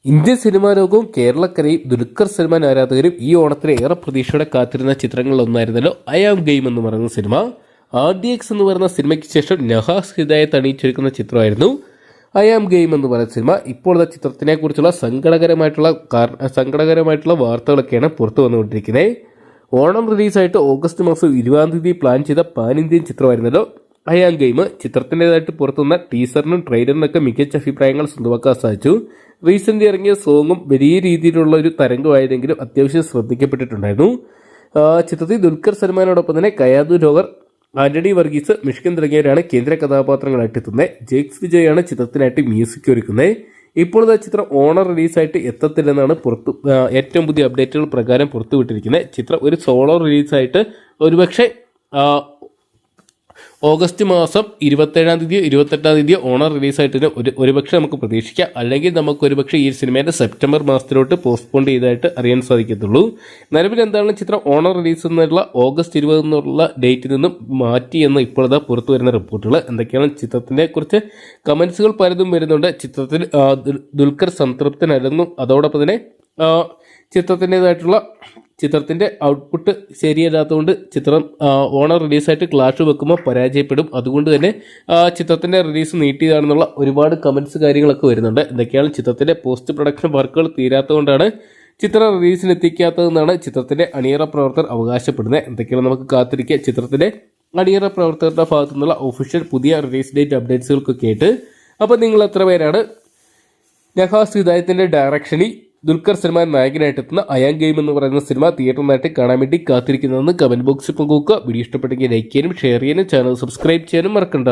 Indian cinema ലോകവും കേരളക്കരയും ദുൽഖർ സൽമാൻ ആരാധകരും ഈ ഓണത്തിന് ഏറെ പ്രതീക്ഷയോടെ കാത്തിരുന്ന ചിത്രങ്ങളിലൊന്നായിരുന്നല്ലോ ഐ ആം ഗെയിം എന്ന് പറയുന്ന സിനിമ. RDX എന്ന് പറയുന്ന സിനിമയ്ക്ക് ശേഷം നഹാസ് ഹിദായത്ത് അണിയിച്ചൊരുക്കുന്ന ചിത്രമായിരുന്നു ഐ ആം ഗെയിം എന്ന് പറയുന്ന സിനിമ. ഇപ്പോൾ ചിത്രത്തിനെ കുറിച്ചുള്ള സങ്കടകരമായിട്ടുള്ള വാർത്തകളൊക്കെയാണ് പുറത്തു വന്നുകൊണ്ടിരിക്കുന്നത്. ഓണം റിലീസായിട്ട് ഓഗസ്റ്റ് മാസം 20-ാം തീയതി പ്ലാൻ ചെയ്ത പാൻ ഇന്ത്യൻ ചിത്രമായിരുന്നല്ലോ ഐ ആം ഗെയിം. ചിത്രത്തിൻ്റെതായിട്ട് പുറത്തുവന്ന ടീസറിനും ട്രെയിലറിനൊക്കെ മികച്ച അഭിപ്രായങ്ങൾ സ്വന്തമാക്കാൻ സാധിച്ചു. റീസെൻ്റ് ഇറങ്ങിയ സോങ്ങും വലിയ രീതിയിലുള്ള ഒരു തരംഗമായതെങ്കിലും അത്യാവശ്യം ശ്രദ്ധിക്കപ്പെട്ടിട്ടുണ്ടായിരുന്നു. ചിത്രത്തിൽ ദുൽഖർ സൽമാനോടൊപ്പം തന്നെ കയാതു രോഗർ, ആന്റണി വർഗീസ്, മിഷ്കിൻ തുടങ്ങിയവരാണ് കേന്ദ്ര കഥാപാത്രങ്ങളായിട്ട് എത്തുന്നത്. ജെയ്ക്സ് വിജയാണ് ചിത്രത്തിനായിട്ട് മ്യൂസിക് ഒരുക്കുന്നത്. ഇപ്പോൾ ചിത്രം ഓണം റിലീസായിട്ട് എത്തത്തില്ലെന്നാണ് ഏറ്റവും പുതിയ അപ്ഡേറ്റുകൾ പ്രകാരം പുറത്തുവിട്ടിരിക്കുന്നത്. ചിത്രം ഒരു സോളോ റിലീസായിട്ട് ഒരുപക്ഷെ ഓഗസ്റ്റ് മാസം 27-ാം തീയതിയോ 28-ാം തീയതിയോ ഓണം റിലീസായിട്ട് ഒരുപക്ഷെ നമുക്ക് പ്രതീക്ഷിക്കാം. അല്ലെങ്കിൽ നമുക്ക് ഒരുപക്ഷെ ഈ സിനിമയുടെ സെപ്റ്റംബർ മാസത്തിലോട്ട് പോസ്റ്റ്പോൺ ചെയ്തതായിട്ട് അറിയാൻ സാധിക്കത്തുള്ളൂ. നിലവിൽ എന്താണ് ചിത്രം ഓണം റിലീസ് എന്നുള്ള ഓഗസ്റ്റ് 20 എന്നുള്ള ഡേറ്റിൽ നിന്നും മാറ്റിയെന്ന് ഇപ്പോഴത്തെ പുറത്തു വരുന്ന റിപ്പോർട്ടുകൾ. എന്തൊക്കെയാണ് ചിത്രത്തിനെ കുറിച്ച് കമൻസുകൾ പലതും വരുന്നുണ്ട്. ചിത്രത്തിൽ ദുൽഖർ സംതൃപ്തനല്ലെന്നും അതോടൊപ്പം തന്നെ ചിത്രത്തിൻ്റെ ഔട്ട്പുട്ട് ശരിയല്ലാത്തതുകൊണ്ട് ചിത്രം ഓണം റിലീസായിട്ട് ക്ലാഷ് വെക്കുമ്പോൾ പരാജയപ്പെടും, അതുകൊണ്ട് തന്നെ ചിത്രത്തിൻ്റെ റിലീസ് നീട്ടിയതാണെന്നുള്ള ഒരുപാട് കമൻസ് കാര്യങ്ങളൊക്കെ വരുന്നുണ്ട്. എന്തൊക്കെയാണ് ചിത്രത്തിൻ്റെ പോസ്റ്റ് പ്രൊഡക്ഷൻ വർക്കുകൾ തീരാത്തതുകൊണ്ടാണ് ചിത്രം റിലീസിനെത്തിക്കാത്തതെന്നാണ് ചിത്രത്തിൻ്റെ അണിയറ പ്രവർത്തകർ അവകാശപ്പെടുന്നത്. എന്തൊക്കെയാണ് നമുക്ക് കാത്തിരിക്കുക ചിത്രത്തിൻ്റെ അണിയറ പ്രവർത്തകരുടെ ഭാഗത്തു നിന്നുള്ള ഒഫീഷ്യൽ പുതിയ റിലീസ് ഡേറ്റ് അപ്ഡേറ്റ്സുകൾക്കൊക്കെ ആയിട്ട്. അപ്പോൾ നിങ്ങൾ എത്ര പേരാണ് നഹാസ് ഹിദായത്തിൻ്റെ ഡയറക്ഷനിൽ ദുൽഖർ സൽമാൻ നായകനായിട്ട് എത്തുന്ന ഐ ആം ഗെയിം എന്ന് പറയുന്ന സിനിമ തിയേറ്ററിനായിട്ട് കാണാൻ വേണ്ടി കാത്തിരിക്കുന്നതെന്ന് കമൻറ്റ് ബോക്സിൽ പങ്കുവെക്കുക. വീഡിയോ ഇഷ്ടപ്പെട്ടെങ്കിൽ ലൈക്ക് ചെയ്യാനും ഷെയർ ചെയ്യാനും ചാനൽ സബ്സ്ക്രൈബ് ചെയ്യാനും മറക്കണ്ട.